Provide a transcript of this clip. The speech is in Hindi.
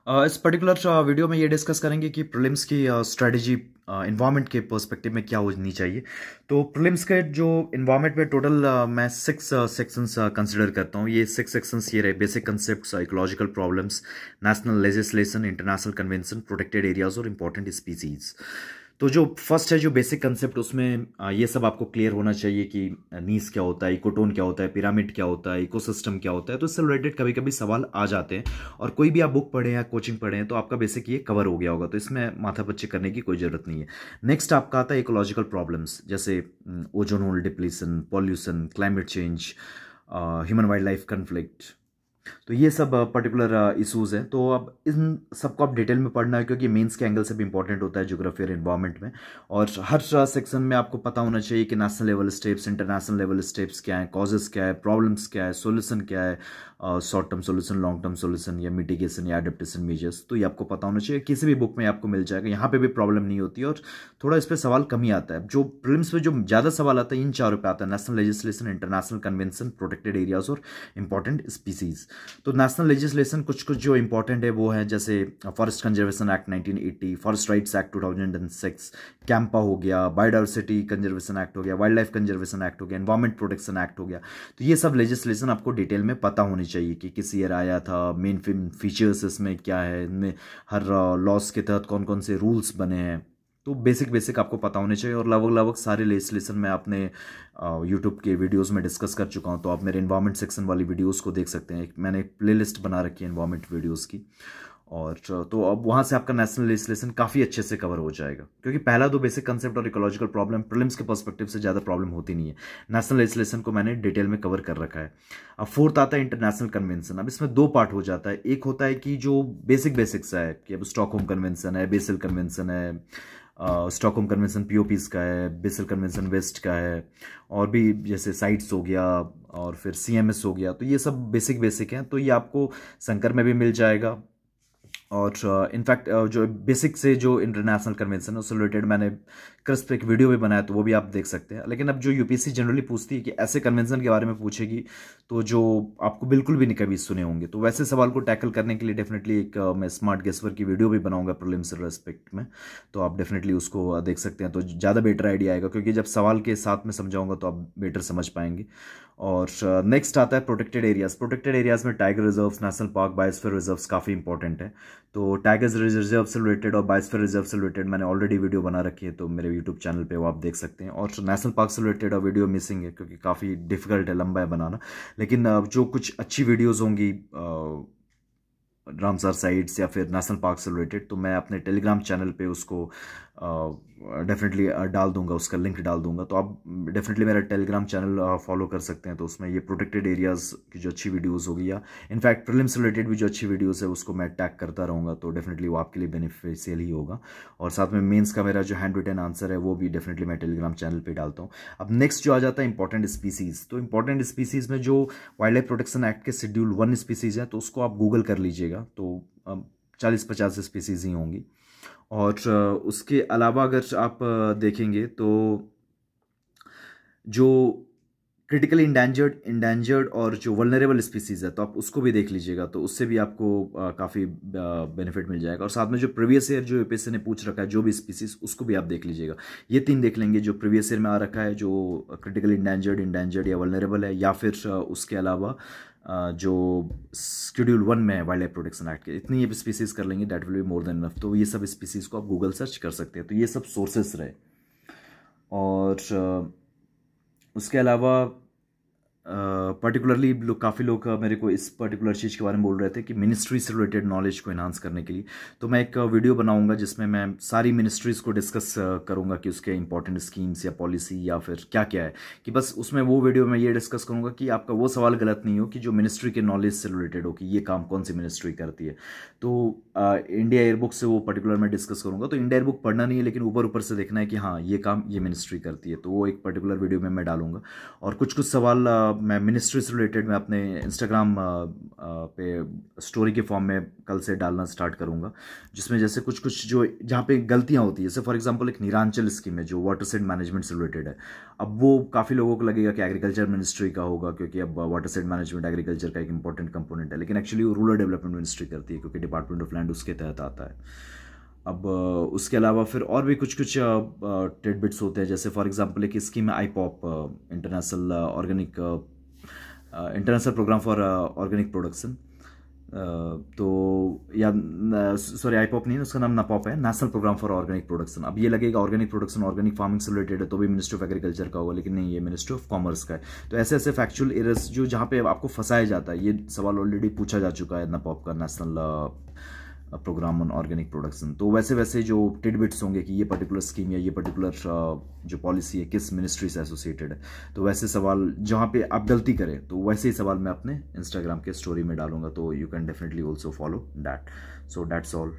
इस पर्टिकुलर वीडियो में ये डिस्कस करेंगे कि प्रीलिम्स की स्ट्रेटजी इन्वायरमेंट के पर्सपेक्टिव में क्या होनी चाहिए। तो प्रीलिम्स के जो इन्वायरमेंट में टोटल मैं 6 सेक्शंस कंसिडर करता हूँ। ये 6 सेक्शंस ये रहे: basic concept, ecological problems, national legislation, international convention, protected areas और इंपॉर्टेंट स्पीसीज। तो जो फर्स्ट है, जो बेसिक कंसेप्ट, उसमें ये सब आपको क्लियर होना चाहिए कि नीस क्या होता है, इकोटोन क्या होता है, पिरामिड क्या होता है, इकोसिस्टम क्या होता है। तो इससे रिलेटेड कभी कभी सवाल आ जाते हैं, और कोई भी आप बुक पढ़े या कोचिंग पढ़े हैं तो आपका बेसिक ये कवर हो गया होगा, तो इसमें माथापच्ची करने की कोई जरूरत नहीं है। नेक्स्ट आपका आता है इकोलॉजिकल प्रॉब्लम्स, जैसे ozone hole depletion, pollution, climate change, human wild life conflict. तो ये सब पर्टिकुलर इशूज़ हैं। तो अब इन सबको आप डिटेल में पढ़ना है, क्योंकि मेंस के एंगल से भी इंपॉर्टेंट होता है ज्योग्राफी और एनवायरनमेंट में। और हर सेक्शन में आपको पता होना चाहिए कि national level steps, international level steps क्या है, कॉजेस क्या है, प्रॉब्लम्स क्या है, सोल्यूशन क्या है, short term solution, long term solution, या मिटिगेशन या एडेप्टेशन मेजर्स। तो ये आपको पता होना चाहिए, किसी भी बुक में आपको मिल जाएगा। यहाँ पे भी प्रॉब्लम नहीं होती है, और थोड़ा इस पर सवाल कम ही आता है। जो प्रीलिम्स में जो ज़्यादा सवाल आता है इन चारों पे आता है: national legislation, international convention, protected areas और इंपॉर्टेंट स्पीसीज। तो नेशनल लेजिस्लेशन कुछ कुछ जो इंपॉर्टेंट है वो है, जैसे forest conservation act 1980, forest rights act 2006, Campa हो गया, बायोडाइवर्सिटी कंजर्वेशन एक्ट हो गया, वाइल्ड लाइफ कंजर्वेशन एक्ट हो गया, एनवायरमेंट प्रोटेक्शन एक्ट हो गया। तो ये सब लेजिस्लेशन आपको डिटेल में पता होनी चाहिए कि किस ईयर आया था, मेन फीचर्स इसमें क्या है, इनमें हर लॉज के तहत कौन कौन से रूल्स बने हैं। तो बेसिक बेसिक आपको पता होने चाहिए। और लगभग लगभग सारे लेजिस्लेशन मैं अपने यूट्यूब के वीडियोस में डिस्कस कर चुका हूँ, तो आप मेरे एनवायरनमेंट सेक्शन वाली वीडियोस को देख सकते हैं। मैंने एक प्लेलिस्ट बना रखी है एनवायरनमेंट वीडियोस की। और तो अब वहाँ से आपका नेशनल लेजिस्लेशन काफ़ी अच्छे से कवर हो जाएगा, क्योंकि पहला दो बेसिक कंसेप्ट और इकोलॉजिकल प्रॉब्लम प्रीलिम्स के पर्सपेक्टिव से ज़्यादा प्रॉब्लम होती नहीं है। नेशनल लेजिस्लेशन को मैंने डिटेल में कवर कर रखा है। अब फोर्थ आता है इंटरनेशनल कन्वेंशन। अब इसमें दो पार्ट हो जाता है। एक होता है कि जो बेसिक्स है, कि अब स्टॉकहोम कन्वेंशन है, बेसिल कन्वेंशन है, स्टॉकहोम कन्वेंशन पीओपीज का है, बेसिल कन्वेंशन वेस्ट का है, और भी जैसे साइट्स हो गया, और फिर सीएमएस हो गया। तो ये सब बेसिक हैं, तो ये आपको संकर में भी मिल जाएगा। और इनफैक्ट जो बेसिक से जो इंटरनेशनल कन्वेंशन है उससे रिलेटेड मैंने क्रिस्प एक वीडियो भी बनाया, तो वो भी आप देख सकते हैं। लेकिन अब जो यूपीएससी जनरली पूछती है कि ऐसे कन्वेंशन के बारे में पूछेगी तो जो आपको बिल्कुल भी नहीं कभी सुने होंगे, तो वैसे सवाल को टैकल करने के लिए डेफिनेटली एक मैं स्मार्ट गेसवर की वीडियो भी बनाऊंगा प्रीलिम्स रेस्पेक्ट में, तो आप डेफिनेटली उसको देख सकते हैं, तो ज़्यादा बेटर आइडिया आएगा, क्योंकि जब सवाल के साथ में समझाऊंगा तो आप बेटर समझ पाएंगे। और नेक्स्ट आता है प्रोटेक्टेड एरियाज। प्रोटेक्टेड एरियाज में tiger reserves, national park, biosphere reserves काफ़ी इंपॉर्टेंट है। तो टाइगर रिजर्व से रिलेटेड और बायोस्फीयर रिजर्व से रिलेटेड मैंने ऑलरेडी वीडियो बना रखी है, तो मेरे यूट्यूब चैनल पे वो आप देख सकते हैं। और नेशनल पार्क से रिलेटेड वीडियो मिसिंग है, क्योंकि काफ़ी डिफिकल्ट है, लंबा है बनाना। लेकिन जो कुछ अच्छी वीडियोज़ होंगी रामसर साइट्स या फिर नेशनल पार्क से रिलेटेड, तो मैं अपने टेलीग्राम चैनल पे उसको डेफिनेटली डाल दूंगा, उसका लिंक डाल दूंगा। तो आप डेफिनेटली मेरा टेलीग्राम चैनल फॉलो कर सकते हैं, तो उसमें ये प्रोटेक्टेड एरियाज़ की जो अच्छी वीडियोस होगी, या इनफैक्ट प्रीलिम्स रिलेटेड भी जो अच्छी वीडियोस है उसको मैं टैग करता रहूँगा, तो डेफिनेटली वो आपके लिए बेनिफिशियल ही होगा। और साथ में मेंस का मेरा जो हैंड रिटन आंसर है वो भी डेफिनेटली मैं टेलीग्राम चैनल पर डालता हूँ। अब नेक्स्ट जो आ जाता है इंपॉर्टेंट स्पीसीज़। तो इंपॉर्टेंट स्पीसीज़ में जो वाइल्ड लाइफ प्रोटेक्शन एक्ट के शेड्यूल 1 स्पीसीज़ है, तो उसको आप गूगल कर लीजिएगा, तो 40-50 स्पीसीज़ ही होंगी। और उसके अलावा अगर आप देखेंगे तो जो क्रिटिकली इंडेंजर्ड और जो वल्नरेबल स्पीसीज़ है, तो आप उसको भी देख लीजिएगा, तो उससे भी आपको काफ़ी बेनिफिट मिल जाएगा। और साथ में जो प्रीवियस ईयर जो यूपीएससी ने पूछ रखा है जो भी स्पीसीज़, उसको भी आप देख लीजिएगा। ये 3 देख लेंगे जो प्रीवियस ईयर में आ रखा है, जो क्रिटिकली इंडेंजर्ड या वल्नरेबल है, या फिर उसके अलावा जो शेड्यूल 1 में है वाइल्ड लाइफ प्रोटेक्शन एक्ट के। इतनी ये स्पीसीज़ कर लेंगे, that will be more than enough. तो ये सब स्पीसीज़ को आप गूगल सर्च कर सकते हैं। तो ये सब सोर्सेस रहे। और उसके अलावा पर्टिकुलरली काफ़ी लोग मेरे को इस पर्टिकुलर चीज़ के बारे में बोल रहे थे कि मिनिस्ट्री से रिलेटेड नॉलेज को इन्हांस करने के लिए, तो मैं एक वीडियो बनाऊंगा जिसमें मैं सारी मिनिस्ट्रीज़ को डिस्कस करूंगा कि उसके इंपॉर्टेंट स्कीम्स या पॉलिसी या फिर क्या क्या है, कि बस उसमें वो वीडियो में ये डिस्कस करूंगा कि आपका वो सवाल गलत नहीं हो, कि जो मिनिस्ट्री के नॉलेज से रिलेटेड हो कि ये काम कौन सी मिनिस्ट्री करती है। तो इंडिया एयरबुक से वो पर्टिकुलर मैं डिस्कस करूंगा। तो इंडिया एयरबुक पढ़ना नहीं है, लेकिन ऊपर ऊपर से देखना है कि हाँ ये काम ये मिनिस्ट्री करती है, तो वो एक पर्टिकुलर वीडियो में मैं डालूंगा। और कुछ कुछ सवाल मैं मिनिस्ट्री से रिलेटेड मैं अपने इंस्टाग्राम पे स्टोरी के फॉर्म में कल से डालना स्टार्ट करूँगा, जिसमें जैसे कुछ कुछ जो जहाँ पे गलतियाँ होती है, जैसे फॉर एग्जांपल एक नीरांचल स्कीम है जो वाटर सेड मैनेजमेंट से रिलेटेड है। अब वो काफ़ी लोगों को लगेगा कि एग्रीकल्चर मिनिस्ट्री का होगा, क्योंकि अब वाटर सेड मैनेजमेंट एग्रीकल्चर का एक इंपॉर्टेंट कंपोनेंट है, लेकिन एक्चुअली वो रूरल डेवलपमेंट मिनिस्ट्री करती है, क्योंकि डिपार्टमेंट ऑफ लैंड उसके तहत आता है। अब उसके अलावा फिर और भी कुछ कुछ टिडबिट्स होते हैं, जैसे फॉर एग्जांपल एक स्कीम है IPOP, international programme for organic production. तो या सॉरी आईपॉप नहीं, उसका नाम नपॉप है, national programme for organic production. अब ये लगेगा ऑर्गेनिक प्रोडक्शन ऑर्गेनिक फार्मिंग से रिलेटेड है तो भी मिनिस्ट्री ऑफ एग्रीकल्चर का होगा, लेकिन नहीं, ये मिनिस्ट्री ऑफ कॉमर्स का है। तो ऐसे ऐसे फैक्चुअल एरर्स जो जहाँ पे आपको फंसाया जाता है, ये सवाल ऑलरेडी पूछा जा चुका है नपॉप का, national programme on organic production. तो वैसे वैसे जो टिडबिट्स होंगे कि ये पर्टिकुलर स्कीम या ये पर्टिकुलर जो पॉलिसी है किस मिनिस्ट्री से एसोसिएटेड है, तो वैसे सवाल जहाँ पे आप गलती करें तो वैसे ही सवाल मैं अपने इंस्टाग्राम के स्टोरी में डालूंगा, तो you can definitely also follow that. So that's all.